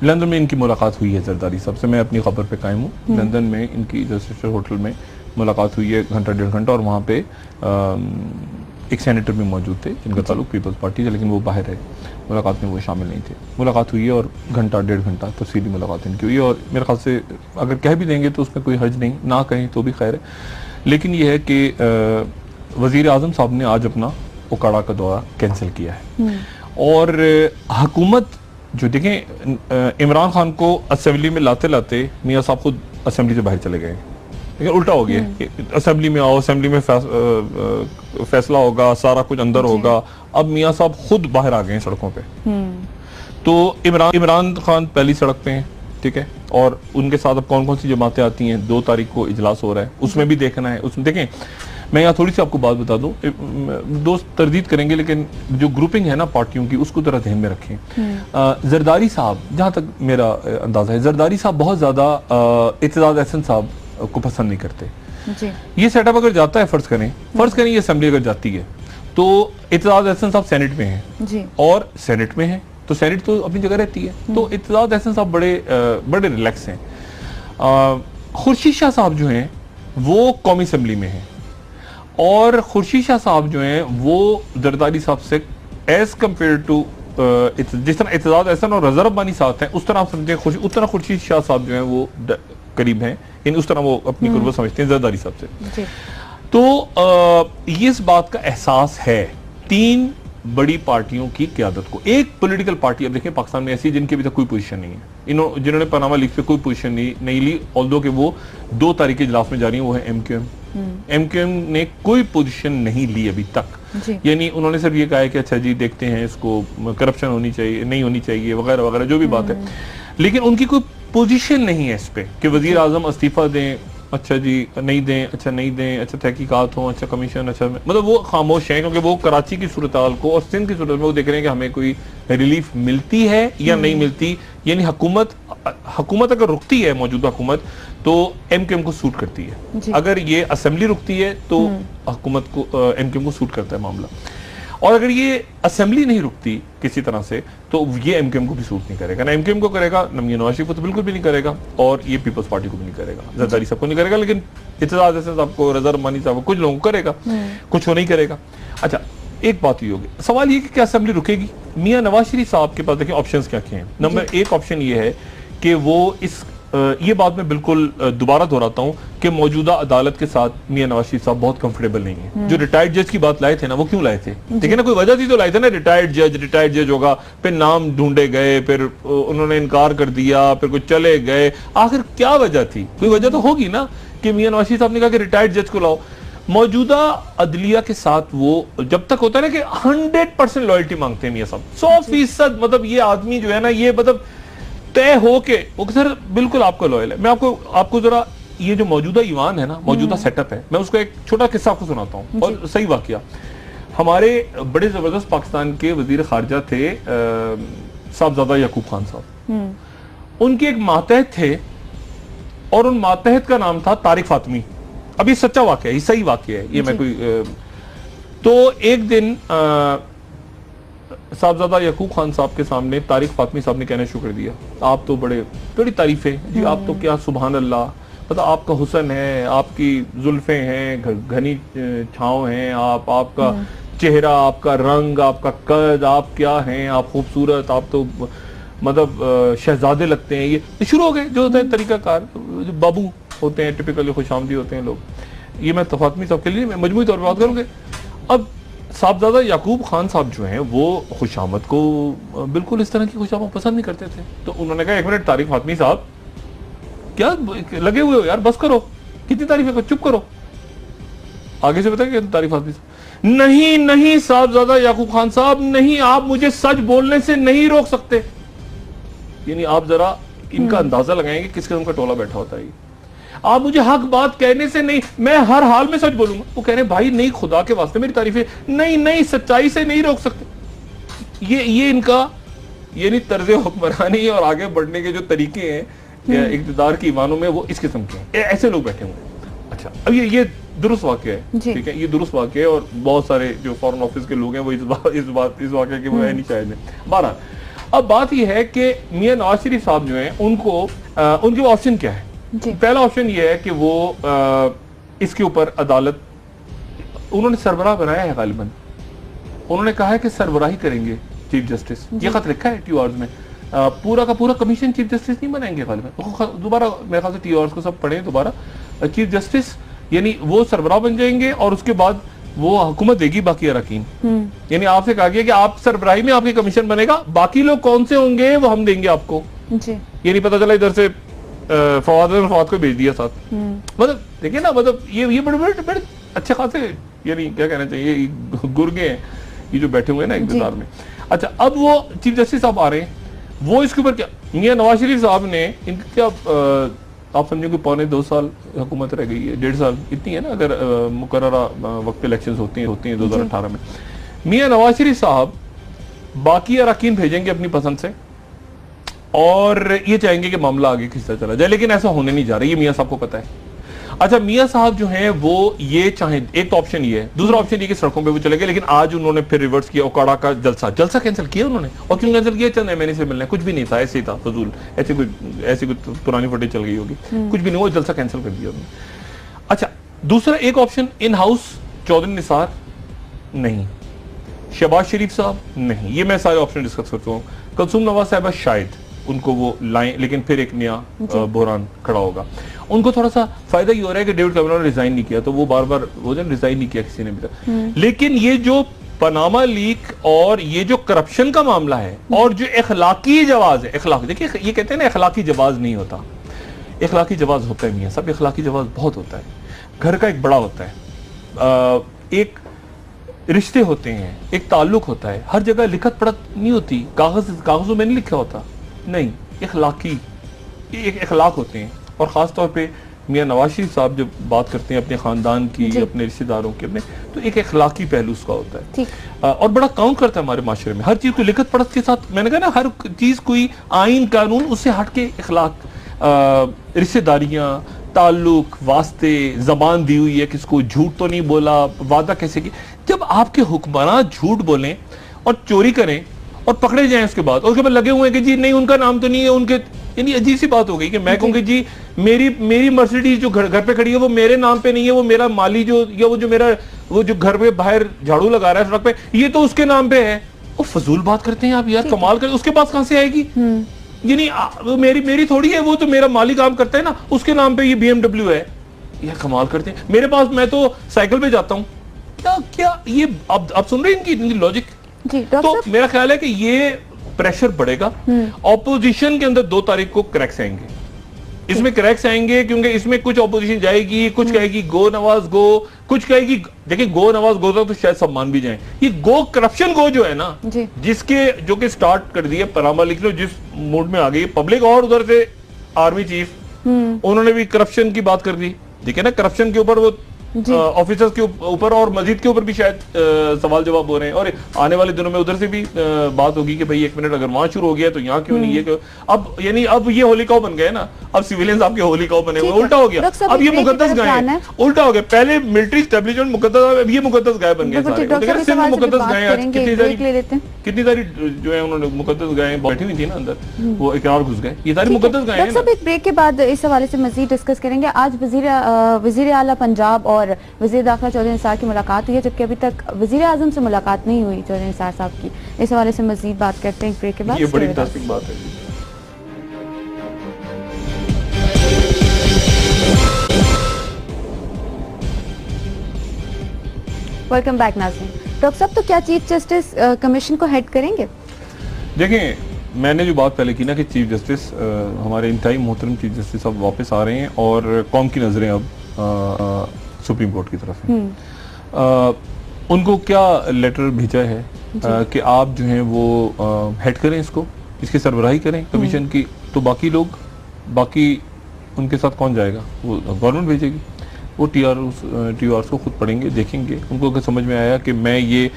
Speaker 2: लंदन में इनकी मुलाकात हुई है जरदारी साहब से, मैं अपनी खबर पे कायम हूँ। लंदन में इनकी रजिस्टर होटल में मुलाकात हुई है, घंटा 1.5 घंटा, और वहाँ पे एक सेनेटर भी मौजूद थे जिनका ताल्लुक पीपल्स पार्टी से, लेकिन वो बाहर है, मुलाकात में वो शामिल नहीं थे। मुलाकात हुई है और घंटा 1.5 घंटा तफसीली मुलाकात इनकी हुई है, और मेरे ख्याल से अगर कह भी देंगे तो उसमें कोई हर्ज नहीं, ना कहें तो भी खैर है। लेकिन यह है कि वज़ीर आज़म साहब ने आज अपना उकाड़ा का दौरा कैंसिल किया है, और हुकूमत जो देखें, इमरान खान को असेंबली में लाते लाते मियाँ साहब खुद असेंबली से बाहर चले गए, लेकिन उल्टा हो गया कि असेंबली में आओ, असेंबली में फैसला होगा, सारा कुछ अंदर होगा। अब मियाँ साहब खुद बाहर आ गए हैं सड़कों पे। तो इमरान खान पहली सड़क पे हैं, ठीक है, और उनके साथ अब कौन कौन सी जमातें आती हैं, 2 तारीख को इजलास हो रहा है, उसमें भी देखना है। उसमें देखें, मैं यहाँ थोड़ी सी आपको बात बता दूं, दोस्त तरदीद करेंगे, लेकिन जो ग्रुपिंग है ना पार्टियों की, उसको जरा ध्यान में रखें। जरदारी साहब, जहाँ तक मेरा अंदाजा है, जरदारी साहब बहुत ज्यादा इत्तेजाज एहसन साहब को पसंद नहीं करते जी। ये सेटअप अगर जाता है, फर्ज करें ये असेंबली अगर जाती है, तो इत्तेजाज एहसन साहब सेनेट में हैं जी, और सेनेट में हैं तो सेनेट तो अपनी जगह रहती है, तो इत्तेजाज एहसन साहब बड़े रिलैक्स हैं। खुर्शीद शाह साहब जो हैं वो कौमी असेंबली में हैं, और खुर्शीद शाह साहब जो हैं वो जरदारी साहब से एज कम्पेयर टू जिस तरह इत्तेजाज एहसन और रज़ा रब्बानी साथ हैं, उस तरह आप समझें उतना खुर्शीद शाह साहब जो हैं वो करीब हैं, इन उस तरह वो अपनी कुर्बत समझते हैं जरदारी साहब से। तो ये इस बात का एहसास है 3 बड़ी पार्टियों की क़यादत को। एक पॉलिटिकल पार्टी अब देखें पाकिस्तान में ऐसी है जिनकी अभी तक कोई पोजीशन नहीं है, जिन्होंने पनामा लीग पे कोई पोजीशन नहीं ली, ऑल्दो कि वो 2 तारीख के इजलास में जा रही है, वो है MQM ने कोई पोजीशन नहीं ली अभी तक, यानी उन्होंने सिर्फ ये कहा है कि अच्छा जी देखते हैं, इसको करप्शन होनी चाहिए, नहीं होनी चाहिए, वगैरह वगैरह जो भी बात है, लेकिन उनकी कोई पोजीशन नहीं है इस पे कि वजीर आजम इस्तीफा दें, अच्छा जी नहीं दें, अच्छा नहीं दें, अच्छा तहकीकात हो, अच्छा कमीशन, अच्छा, मतलब वो खामोश हैं, क्योंकि वो कराची की सूरत हाल को और सिंध की सूरत में वो देख रहे हैं कि हमें कोई रिलीफ मिलती है या नहीं मिलती। यानी हुकूमत अगर रुकती है, मौजूदा हुकूमत, तो MQM को सूट करती है, अगर ये असेंबली रुकती है तो हुकूमत को MQM को सूट करता है मामला, और अगर ये असेंबली नहीं रुकती किसी तरह से तो ये MQM को भी सूट नहीं करेगा, ना MQM को करेगा, ना मियां नवाज शरीफ को तो बिल्कुल भी नहीं करेगा, और ये पीपल्स पार्टी को भी नहीं करेगा, जरदारी साहब को नहीं करेगा, लेकिन इत्तेजाज एहसन साहब को, रज़ा रब्बानी साहब को, कुछ लोगों को करेगा, कुछ को नहीं करेगा। अच्छा, एक बात ये होगी, सवाल ये कि क्या असेंबली रुकेगी? मियां नवाज शरीफ साहब के पास देखिए ऑप्शंस क्या क्या हैं। नंबर 1 ऑप्शन ये है कि वो ये बात मैं बिल्कुल दोबारा दोहराता हूं कि मौजूदा अदालत के साथ मियां नवाज शरीफ साहब बहुत कंफर्टेबल नहीं है। जो रिटायर्ड जज की बात लाए थे ना, वो क्यों लाए थे? देखिए ना, कोई वजह थी तो लाए थे ना, रिटायर्ड जज होगा, फिर नाम ढूंढे गए, फिर उन्होंने इनकार कर दिया, फिर कुछ चले गए, आखिर क्या वजह थी? कोई वजह तो होगी ना कि मियां नवाज शरीफ साहब ने कहा कि रिटायर्ड जज को लाओ। मौजूदा अदलिया के साथ वो जब तक होता है ना कि 100% लॉयल्टी मांगते हैं मियां साहब, 100%, मतलब ये आदमी जो है ना, ये मतलब तय हो के वो सर बिल्कुल आपका लॉयल है। मैं आपको जरा ये जो मौजूदा ईवान है ना, मौजूदा सेटअप है, मैं उसका एक छोटा किस्सा आपको सुनाता हूँ और सही वाकया। हमारे बड़े जबरदस्त पाकिस्तान के वजीर खारजा थे साहबजादा याकूब खान साहब। उनके एक मातहत थे और उन मातहत का नाम था तारिक फातमी। अब ये सच्चा वाकया है, ये सही वाकया है, ये मैं कोई तो एक दिन साहबजादा याकूब खान साहब के सामने तारिक फातमी साहब ने कहना शुरू कर दिया, आप तो बड़ी तारीफें जी, आप तो क्या सुभान अल्लाह, मतलब आपका हुस्न है, आपकी जुल्फे हैं, घनी छांव हैं, आपका चेहरा, आपका रंग, आपका कद, आप क्या हैं, आप खूबसूरत, आप तो मतलब शहजादे लगते हैं। ये शुरू हो गए जो होता है तरीकाकार, जो बाबू होते हैं, टिपिकली खुशामदी होते हैं लोग। ये मैं फातमी साहब के लिए मैं मजमूई तौर पर बात करूँगा। अब साहबजादा याकूब खान साहब जो हैं वो खुशामद को बिल्कुल इस तरह की खुशामद पसंद नहीं करते थे। तो उन्होंने कहा, एक मिनट तारिक फातमी साहब, क्या लगे हुए हो यार, बस करो, कितनी तारीफें करो, चुप करो। आगे से बताइए तारिक फातमी साहब, नहीं साहबजादा याकूब खान साहब, नहीं, आप मुझे सच बोलने से नहीं रोक सकते। यानी आप जरा इनका अंदाजा लगाएंगे किस किस्म का टोला बैठा होता है। आप मुझे हक बात कहने से नहीं, मैं हर हाल में सच बोलूंगा। वो कह रहे भाई नहीं, खुदा के वास्ते मेरी तारीफें नहीं, सच्चाई से नहीं रोक सकते। ये इनका यानी तर्ज हुक्मरानी और आगे बढ़ने के जो तरीके हैं इक़्तिदार की ईमानों में, वो इस किस्म के हैं। ऐसे लोग बैठे हुए हैं। अच्छा, अब ये दुरुस्त वाक़या है, ठीक है, ये दुरुस्त वाक़या है और बहुत सारे जो फॉरेन ऑफिस के लोग हैं वो इस वाक़या के वो है नहीं शायद। बहरहाल, अब बात यह है कि मियां नवाज शरीफ साहब जो हैं उनको उनके ऑप्शन क्या है। पहला ऑप्शन ये है कि वो इसके ऊपर अदालत, उन्होंने सरबराह बनाया है गालिबन, उन्होंने कहा है कि सरबराही करेंगे चीफ जस्टिस, ये खत लिखा है टी आवर्स में। पूरा का पूरा कमीशन चीफ जस्टिस नहीं बनाएंगे गालिबन, दोबारा मेरे ख्याल से टी आवर्स को सब पढ़े दोबारा। चीफ जस्टिस यानी वो सरबराह बन जाएंगे और उसके बाद वो हुकूमत देगी बाकी अरकान। यानी आपसे कहा गया कि आप सरबराही में आपकी कमीशन बनेगा, बाकी लोग कौन से होंगे वो हम देंगे आपको। ये नहीं पता चला इधर से फवाद को भेज दिया साथ। मतलब देखिए ना, मतलब ये बड़े अच्छे खासे, यानी क्या कहना चाहिए, गुर्गे हैं ये जो बैठे हुए हैं ना इंतजार में। अच्छा, अब वो चीफ जस्टिस साहब आ रहे हैं, वो इसके ऊपर क्या, मियां नवाज शरीफ साहब ने इनके क्या आप समझो कि 2.25 साल हुकूमत रह गई है, 1.5 साल इतनी है ना, अगर मुकर्ररा वक्त पे इलेक्शंस होती हैं 2018 में। मियां नवाज शरीफ साहब बाकी अरकान भेजेंगे अपनी पसंद से और ये चाहेंगे कि मामला आगे खिंचता चला जाए, लेकिन ऐसा होने नहीं जा रहा, ये मियां साहब को पता है। अच्छा, मियां साहब जो हैं वो ये चाहें, एक तो ऑप्शन ये है, दूसरा ऑप्शन ये कि सड़कों पे वो चले गए, लेकिन आज उन्होंने फिर रिवर्स किया, ओकाड़ा का जलसा कैंसिल किया उन्होंने। और क्यों कैंसिल किया, चंद एमएनए से मिलना, कुछ भी नहीं था, ऐसे ही था फजूल, ऐसी कोई पुरानी फुटेज चल गई होगी, कुछ भी नहीं, वो जलसा कैंसिल कर दिया उन्होंने। अच्छा, दूसरा एक option in house Chaudhry Nisar नहीं, शहबाज शरीफ साहब नहीं, ये मैं सारे ऑप्शन डिस्कस करता हूँ। कुलसूम नवाज साहबा शायद उनको वो लाएं, लेकिन फिर एक नया बहरान खड़ा होगा। उनको थोड़ा सा फायदा ये हो रहा है कि डेविड कैमरन ने रिजाइन नहीं किया, तो वो बार बार वो जन रिजाइन नहीं किया किसी ने भी तक। लेकिन ये जो पनामा लीक और ये जो करप्शन का मामला है और जो इखलाकी जवाज है, इखलाक देखिए, ये कहते हैं ना इखलाकी जवाज नहीं होता, इखलाकी जवाज होता है मियां सब, इखलाकी जवाज बहुत होता है, घर का एक बड़ा होता है, एक रिश्ते होते हैं, एक ताल्लुक होता है, हर जगह लिखत पढ़त नहीं होती, कागजों में नहीं लिखा होता, नहीं, इखलाकी एक इखलाक होते हैं। और ख़ास तौर पे मियां नवाज शरीफ साहब जब बात करते हैं अपने ख़ानदान की, अपने रिश्तेदारों की, अपने, तो एक इखलाकी पहलू उसका होता है और बड़ा काउंट करता है हमारे माशरे में। हर चीज़ को लिखत पढ़त के साथ, मैंने कहा ना, हर चीज़ कोई आइन कानून उससे हट के इखलाक, रिश्तेदारियाँ, ताल्लुक, वास्ते, जबान दी हुई है, किसको झूठ तो नहीं बोला, वादा कैसे किया। जब आपके हुक्मरान झूठ बोलें और चोरी करें और पकड़े जाएं उसके बाद लगे हुए हैं कि जी नहीं उनका नाम तो नहीं है, उनके, यानी अजीब सी बात हो गई कि मैं कहूँगी जी मेरी मर्सिडीज जो घर पे खड़ी है वो मेरे नाम पे नहीं है, वो मेरा माली जो, या वो जो घर पे बाहर झाड़ू लगा रहा है सड़क पे, ये तो उसके नाम पे है। वो फजूल बात करते हैं आप यार, कमाल कर, उसके पास कहां से आएगी, यानी मेरी थोड़ी है, वो तो मेरा माली काम करता है ना, उसके नाम पे ये BMW है, यार कमाल करते हैं। मेरे पास, मैं तो साइकिल पे जाता हूँ, क्या ये आप सुन रहे हैं इनकी लॉजिक। तो मेरा ख्याल है कि ये प्रेशर बढ़ेगा। ऑपोजिशन के अंदर 2 तारीख को क्रैक्स आएंगे, इसमें क्रैक्स आएंगे क्योंकि इसमें कुछ ऑपोजिशन जाएगी, कुछ कहेगी गो नवाज गो, कुछ कहेगी, देखिए गो नवाज गो तो शायद सब मान भी जाएं। ये गो करप्शन गो जो है ना, जो कि स्टार्ट कर दिया पनामा लीक ने, जिस मूड में आ गई पब्लिक, और उधर से आर्मी चीफ उन्होंने भी करप्शन की बात कर दी। देखिए ना, करप्शन के ऊपर वो ऑफिसर्स के ऊपर और मस्जिद के ऊपर भी शायद सवाल जवाब हो रहे हैं, और आने वाले दिनों में उधर से भी बात होगी कि भाई एक मिनट, अगर वहां शुरू हो गया तो यहाँ क्यों नहीं, ये अब यानी अब ये होली काउ बन गए ना, अब सिविलियंस आपके होली काउ बने हुए, उल्टा हो गया। अब ये मुकद्दस गाय है, उल्टा हो गया। पहले मिलिट्री एस्टेब्लिशमेंट मुकद्दस, अब ये मुकद्दस गाय बन गए सारे। मुकद्दस गाय कितनी सारी जो है उन्होंने मुकद्दस गाय बैठी हुई थी ना अंदर, वो इकरार घुस गए, ये सारी मुकद्दस गाय हैं।
Speaker 1: एक ब्रेक के बाद इस हवाले से मजीद डिस्कस करेंगे। आज वजीर आला पंजाब और वज़ीर दाखिला चौधरी निसार की मुलाकात हुई है, जबकि अभी तक वज़ीर आज़म से मुलाकात नहीं हुई चौधरी निसार साहब की। इस हवाले से मजीद बात करते हैं ब्रेक के बाद।
Speaker 2: ये बड़ी इंटरेस्टिंग बात है।
Speaker 1: वेलकम बैक नाज़रीन। डॉक्टर साहब, तो क्या चीफ जस्टिस कमीशन को हेड करेंगे?
Speaker 2: देखें, मैंने जो बात पहले की ना कि चीफ जस्टिस हमारे इंतहाई मोहतरम चीफ जस्टिस अब वापस आ रहे हैं और कौम की नजरें अब सुप्रीम कोर्ट की तरफ है। उनको क्या लेटर भेजा है कि आप जो हैं वो हेड करें इसको, इसकी सरबराही करें कमीशन की, तो बाकी लोग, बाकी उनके साथ कौन जाएगा? वो गवर्नमेंट भेजेगी, वो टीआरओ को खुद पढ़ेंगे, देखेंगे। उनको अगर समझ में आया कि मैं ये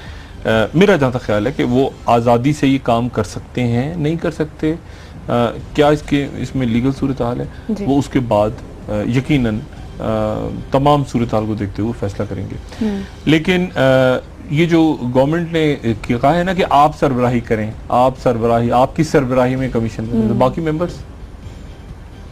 Speaker 2: मेरा जहाँ तक ख्याल है कि वो आज़ादी से ये काम कर सकते हैं, नहीं कर सकते, क्या इसमें लीगल सूरत हाल है, वो उसके बाद यकीनन तमाम सूरत हाल को देखते हुए फैसला करेंगे। लेकिन ये जो गवर्नमेंट ने कहा है ना कि आप सरबराही करें, आप सरबराही, आपकी सरबराही में कमीशन करें, तो बाकी मेंबर्स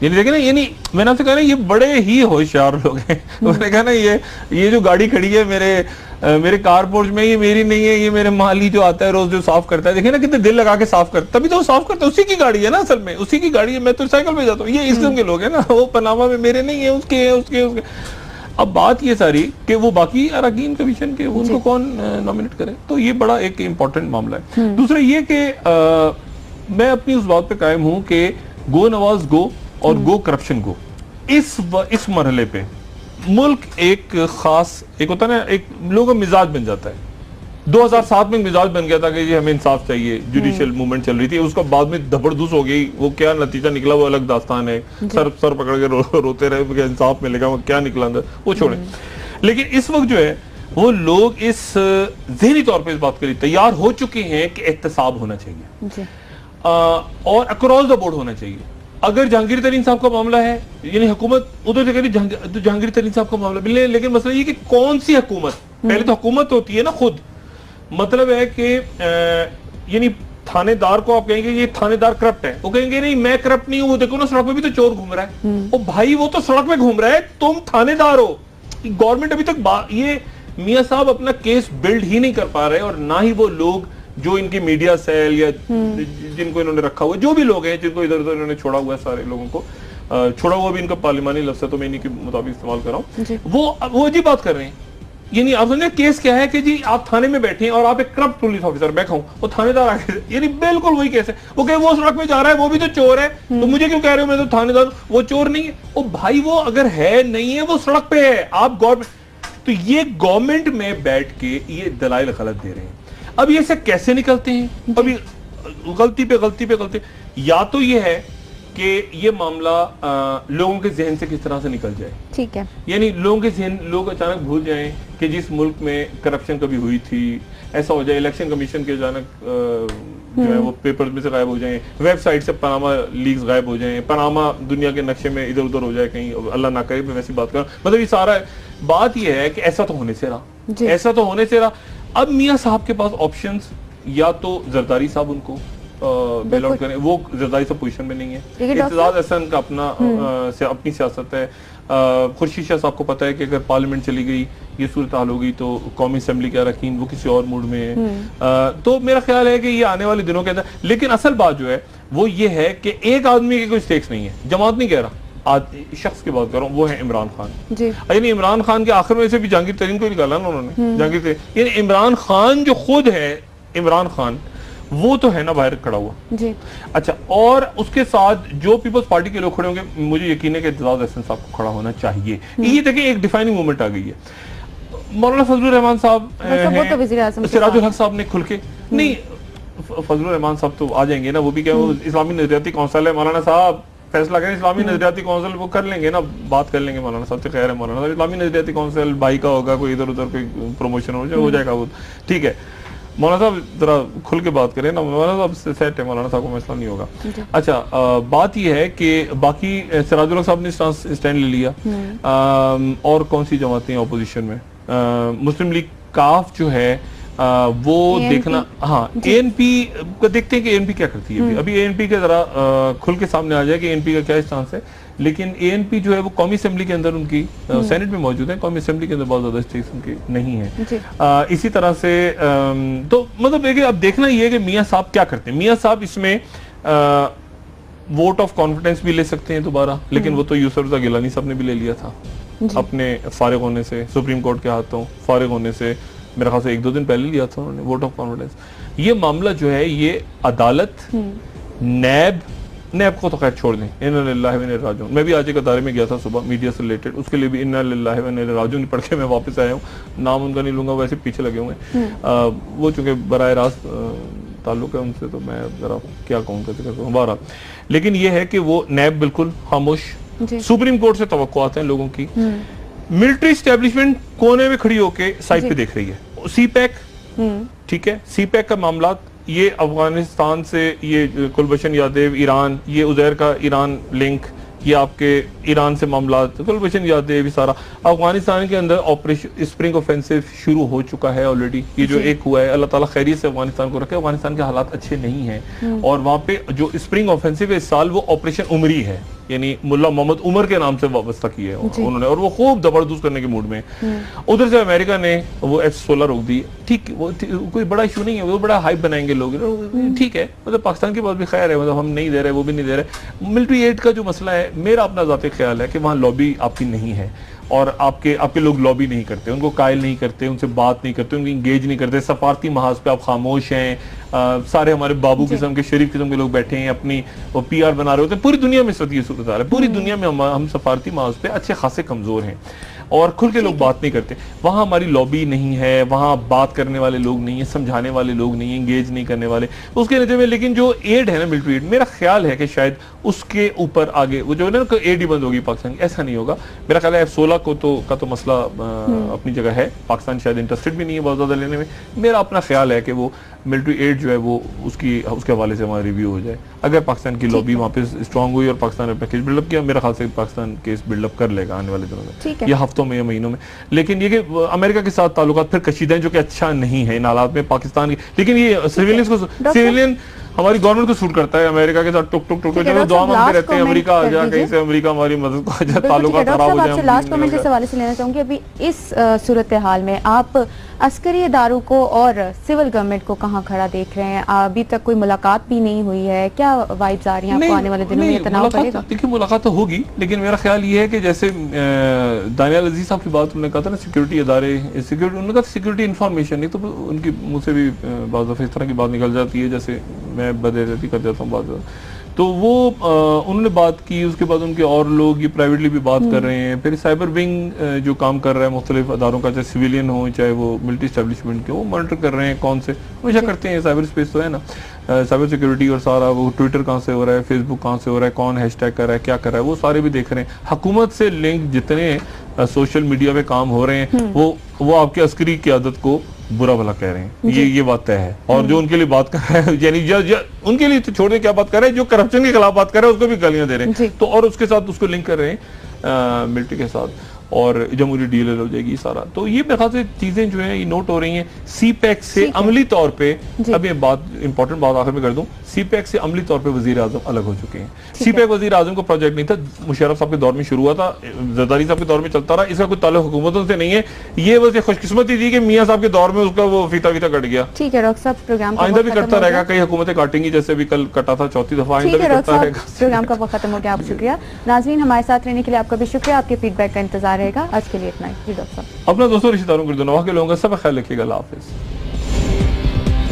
Speaker 2: यानी देखे ना, यानी मैंने आपसे कहा ना, ये बड़े ही होशियार लोग हैं। मैंने कहा ना, ये जो गाड़ी खड़ी है मेरे कारपोर्ट में, ये मेरी नहीं है, ये मेरे माली जो आता है रोज जो साफ करता है, देखिए ना कितने दिल लगा के साफ करता, तभी तो वो साफ करता है, उसी की गाड़ी है ना, असल में उसी की गाड़ी है। मैं तो साइकिल पे जाता हूँ, ये इस किस्म के लोग हैं ना, वो पनामा में मेरे नहीं है, उसके है, उसके। अब बात ये सारी कि वो बाकी अरकान कमीशन के उनको कौन नॉमिनेट करे, तो ये बड़ा एक इम्पोर्टेंट मामला है। दूसरा ये कि मैं अपनी उस बात पे कायम हूँ कि गो नवाज गो और गो करप्शन गो। इस मरहले पे मुल्क एक खास, एक होता है ना, एक लोगों का मिजाज बन जाता है। 2007 में मिजाज बन गया था कि जी हमें इंसाफ चाहिए, जुडिशियल मूवमेंट चल रही थी, उसका बाद में धबड़धूस हो गई, वो क्या नतीजा निकला वो अलग दास्तान है। सर पकड़ के रोते रहे, इंसाफ मिलेगा, वो क्या निकला अंदर, वो छोड़े। लेकिन इस वक्त जो है वो लोग इस ज़हनी तौर पर इस बात के लिए तैयार हो चुके हैं कि एहतसाब होना चाहिए और अक्रॉस द बोर्ड होना चाहिए। अगर जहांगीर तरीन साहब का मामला है, यानी हुकूमत उधर से कह रही जहांगीर तरीन साहब का मामला मिले, लेकिन मसला ये कि कौन सी हुकूमत, पहले तो हुकूमत होती है ना खुद, मतलब है कि यानी थानेदार को आप कहेंगे ये थानेदार करप्ट है, वो कहेंगे नहीं मैं करप्ट नहीं हूं, वो देखो ना सड़क पे भी तो चोर घूम रहा है। ओ भाई, वो तो सड़क पे घूम रहा है, तुम थानेदार हो। गवर्नमेंट अभी तक ये मियां साहब अपना केस बिल्ड ही नहीं कर पा रहे, और ना ही वो लोग जो इनके मीडिया सेल या जिनको इन्होंने रखा हुआ, जो भी लोग हैं जिनको इधर उधर इन्होंने छोड़ा हुआ है, सारे लोगों को छोड़ा हुआ भी इनका पार्लिमानी लफ्ज़ है तो मैं इन्हीं के मुताबिक इस्तेमाल कर रहा हूँ, वो अजीब बात कर रहे हैं। यानी आप समझे केस क्या है कि जी आप थाने में बैठे हैं और आप एक करप्ट पुलिस ऑफिसर, मैं कहूँ वो थानेदार आगे, यानी बिल्कुल वही केस है। वो कहे वो सड़क पे जा रहा है, वो भी तो चोर है, तो मुझे क्यों कह रहे हो मैं तो थानेदार, वो चोर नहीं है। ओ भाई, वो अगर है नहीं है, वो सड़क पे है, आप गवर्नमेंट, तो ये गवर्नमेंट में बैठ के ये दलाइल गलत दे रहे हैं। अब ये से कैसे निकलते हैं? अभी गलती पे गलती पे गलती, या तो ये है कि ये मामला लोगों के जहन से किस तरह से निकल जाए, ठीक है, यानी लोगों के जहन, लोग अचानक भूल जाएं कि जिस मुल्क में करप्शन कभी हुई थी, ऐसा हो जाए इलेक्शन कमीशन के अचानक जो है वो पेपर्स में से गायब हो जाएं, वेबसाइट से पनामा लीक्स गायब हो जाएं, पनामा दुनिया के नक्शे में इधर उधर हो जाए कहीं, अल्लाह ना करे मैं वैसी बात करूं, मतलब ये सारा बात ये है कि ऐसा तो होने से रहा, ऐसा तो होने से रहा। अब मियां साहब के पास ऑप्शंस, या तो जरदारी साहब उनको बेल आउट करें, वो जरदारी साहब पोजीशन में नहीं है, इत्तेजाज हसन का अपनी सियासत है, खुर्शीद शाह साहब को पता है कि अगर पार्लियामेंट चली गई, ये सूरत हाल हो गई, तो कौमी असेंबली के अरकान वो किसी और मूड में है। तो मेरा ख्याल है कि ये आने वाले दिनों के अंदर, लेकिन असल बात जो है वो ये है कि एक आदमी के कोई स्टेक्स नहीं है, जमात नहीं कह रहा, शख्स की बात कर रहा हूँ, वो है इमरान खान। यानी इमरान खान के आखिर में से भी जहांगीर तरीन को निकाला ना उन्होंने, जहांगीर तरीन, यानी इमरान खान जो खुद है, इमरान खान वो तो है ना बाहर खड़ा हुआ जी। अच्छा, और उसके साथ जो पीपल्स पार्टी के लोग खड़े होंगे, मुझे यकीन है कि इत्तेजाज हसन साहब को खड़ा होना चाहिए। ये देखिए एक डिफाइनिंग मोमेंट आ गई है। मौलाना फजलुर रहमान साहब, सिराजुल हक साहब ने खुल के नहीं, फजलुर रहमान साहब तो आ जाएंगे ना, वो भी क्या इस्लामी नजरियाती कौंसल है, मौलाना साहब फैसला करें। इस्लामी नजरियाती काउंसिल वो कर लेंगे ना, बात कर लेंगे मौलाना साहब से, खैर है मौलाना साहब। इस्लामी नजरियाती काउंसिल भाई का होगा, कोई इधर उधर कोई प्रमोशन हो जाएगा वो ठीक है। मौलाना साहब जरा खुल के बात करें ना, मौलाना साहब से सेट है, मौलाना साहब को मसला नहीं होगा। अच्छा, बात यह है कि बाकी सिराजुल हक साहब ने स्टैंड ले लिया, और कौन सी जमातें अपोजिशन में, मुस्लिम लीग काफ जो है वो देखना, हाँ एएनपी को देखते हैं कि एएनपी क्या करती है। अभी एएनपी के जरा खुल के सामने आ जाए कि एएनपी का क्या स्टांस है। लेकिन एएनपी जो है वो कौमी असेंबली के अंदर उनकी सेनेट में मौजूद है, कौमी असेंबली के अंदर बहुत ज्यादा स्टेट्स उनकी नहीं है। इसी तरह से तो मतलब देखिए, अब देखना ये है कि मियां साहब क्या करते हैं। मियां साहब इसमें वोट ऑफ कॉन्फिडेंस भी ले सकते हैं दोबारा, लेकिन वो तो यूसुफ रज़ा गिलानी साहब ने भी ले लिया था अपने फारिग होने से, सुप्रीम कोर्ट के हाथों फारिग होने से मेरे ख्याल से 1-2 दिन पहले लिया था उन्होंने वोट ऑफ कॉन्फिडेंस। ये मामला जो है ये अदालत, नैब को तो खैर छोड़ दें, इन्ना लिल्लाहि व इन्ना इलैहि राजिऊन। मैं भी आज एक अदारे में गया था सुबह मीडिया से रिलेटेड, उसके लिए भी इन्ना लिल्लाहि व इन्ना इलैहि राजिऊन पढ़ के मैं वापस आया हूँ। नाम उनका नहीं लूंगा, वैसे पीछे लगे हुए हैं वो, चूंकि बराह रास्त ताल्लुक है उनसे, तो मैं जरा क्या कहूँ बहरहाल। लेकिन ये है कि वो नैब बिल्कुल खामोश, सुप्रीम कोर्ट से तवक्कुआत हैं लोगों की, मिलिट्री एस्टेब्लिशमेंट कोने में खड़ी होके साइड पे देख रही है। सीपैक, ठीक है, सीपैक का मामला ये अफगानिस्तान से, ये कुलभूषण यादव ईरान, ये उजैर का ईरान लिंक, ये आपके ईरान से मामला, कुलभूषण यादव, सारा अफगानिस्तान के अंदर ऑपरेशन स्प्रिंग ऑफेंसिव शुरू हो चुका है ऑलरेडी। ये जो एक हुआ है, अल्लाह ताला खैरियत से अफगानिस्तान को रखे। अफगानिस्तान के हालात अच्छे नहीं हैं और वहां पे जो स्प्रिंग ऑफेंसिव है इस साल वो ऑपरेशन उमरी है, यानी मुल्ला मोहम्मद उमर के नाम से वाबस्ता की है उन्होंने, और वो खूब जबरदस्त करने के मूड में। उधर से अमेरिका ने वो F-16 रोक दी, ठीक, वो कोई बड़ा इशू नहीं है, वो बड़ा हाइप बनाएंगे लोग, ठीक है। मतलब पाकिस्तान के पास भी खैर है, मतलब हम नहीं दे रहे, वो भी नहीं दे रहे। मिलिट्री एड का जो मसला है, मेरा अपना ज़ाती ख्याल है कि वहाँ लॉबी आपकी नहीं है, और आपके लोग लॉबी नहीं करते, उनको कायल नहीं करते, उनसे बात नहीं करते, उनको इंगेज नहीं करते। सफारती महाज पे आप खामोश हैं। सारे हमारे बाबू किस्म के, शरीफ किस्म के लोग बैठे हैं, अपनी वो PR बना रहे होते हैं। पूरी दुनिया में इस वक्त ये सूरत हाल है, पूरी दुनिया में हम सफारती महाज पे अच्छे खासे कमजोर हैं और खुल के लोग बात नहीं करते। वहाँ हमारी लॉबी नहीं है, वहाँ बात करने वाले लोग नहीं है, समझाने वाले लोग नहीं है, इंगेज नहीं करने वाले, उसके नतीजे में। लेकिन जो एड है ना, मिलिट्री एड, मेरा ख्याल है कि शायद उसके ऊपर आगे वो जो है ना, एड ही बंद होगी पाकिस्तान की, ऐसा नहीं होगा। मेरा ख्याल है F-16 का तो मसला अपनी जगह है, पाकिस्तान शायद इंटरेस्टेड भी नहीं है बहुत ज्यादा लेने में। मेरा अपना ख्याल है कि वो मिलिट्री एड जो है वो उसके हवाले से हमारा रिव्यू हो जाए। अगर पाकिस्तान की लॉबी वहाँ पे स्ट्रांग हुई और पाकिस्तान ने अपना केस बिल्डअप किया, मेरा ख्याल से पाकिस्तान केस बिल्डअप कर लेगा आने वाले दिनों में या हफ्तों में या महीनों में। लेकिन ये कि अमेरिका के साथ ताल्लुकात फिर कशीदा हैं, जो कि अच्छा नहीं है इन हालात में पाकिस्तान की। लेकिन ये सिविलियन हमारी गवर्नमेंट को सूट करता है, अमेरिका के साथ टुक टुक टुक दुआ मांगते रहते हैं, अमेरिका आ जाए, कहीं से अमेरिका हमारी मदद को आ जाए, ताल्लुकात खराब हो जाए।
Speaker 1: लास्ट कमेंट इस हवाले से लेना चाहूंगी, अभी इस सूरत हाल में आप अस्करी इदारों को और सिविल गवर्नमेंट को कहाँ खड़ा देख रहे हैं? अभी तक कोई मुलाकात भी नहीं हुई है, क्या वाइब्स आ रही हैं आपको आने वाले दिनों में? तनाव पड़ेगा?
Speaker 2: देखिए, मुलाकात तो होगी, लेकिन मेरा ख्याल ये है कि जैसे दानियाल अजीज साहब की बात उन्होंने कहा था ना, सिक्योरिटी इदारे, सिक्योरिटी, उन्होंने कहा सिक्योरिटी इन्फॉर्मेशन नहीं, तो उनकी मुँह से भी बाज़ दफ़ा इस तरह की बात निकल जाती है, जैसे मैं बदरती कर जाता हूँ बात। तो वो उन्होंने बात की, उसके बाद उनके और लोग ये प्राइवेटली भी बात कर रहे हैं। फिर साइबर विंग जो काम कर रहा है मुख्तलिफ अदारों का, चाहे सिविलियन हो चाहे वो मिलिट्री एस्टेब्लिशमेंट के, वो मॉनिटर कर रहे हैं कौन से हमेशा करते हैं। साइबर स्पेस तो है ना, साइबर सिक्योरिटी और सारा वो ट्विटर कहाँ से हो रहा है, फेसबुक कहाँ से हो रहा है, कौन हैशटैग कर रहा है, क्या कर रहा है, वो सारे भी देख रहे हैं। हुकूमत से लिंक जितने सोशल मीडिया पे काम हो रहे हैं वो आपके अस्करी क़यादत को बुरा भला कह रहे हैं, ये बात तय है। और जो उनके लिए बात कर रहा है, यानी उनके लिए तो छोड़ दे क्या बात कर रहे हैं, जो करप्शन के खिलाफ बात कर रहे हैं उसको भी गालियां दे रहे हैं, तो और उसके साथ उसको लिंक कर रहे हैं मिलिट्री के साथ, और जमहूरी डील हो जाएगी सारा। तो ये मेरे ख्याल से चीजें जो है ये नोट हो रही हैं। सीपैक से अमली तौर पे, अब ये बात इंपॉर्टेंट बात आखिर में कर दूं, सीपैक से अमली तौर पे वजीर आजम अलग हो चुके हैं। सीपैक वजीर आजम का प्रोजेक्ट नहीं था, मुशर्रफ साहब के दौर में शुरू हुआ था, जरदारी साहब के दौर में चलता रहा, इसका कोई ताल्लुक हुकूमतों से नहीं है। ये बस खुशकिस्मती थी कि मियां साहब के दौर में उसका वो फीता कट गया।
Speaker 1: ठीक है डॉक्टर साहब, प्रोग्राम
Speaker 2: आइंदा भी करता रहेगा, कई हुकूमतें काटेंगी, जैसे भी कल कटा था चौथी दफा, आइंदा भी करता रहेगा।
Speaker 1: प्रोग्राम का वक्त खत्म हो गया, आप शुक्रिया। नाज़रीन, हमारे साथ रहने के लिए आपका भी शुक्रिया, आपके फीडबैक का इंतजार रहेगा। आज के लिए इतना ही, डॉक्टर साहब।
Speaker 2: अपना दोस्तों रिश्तेदारों को दुआ के लोगों का सब ख्याल रखिएगा। अल्लाह हाफिज़।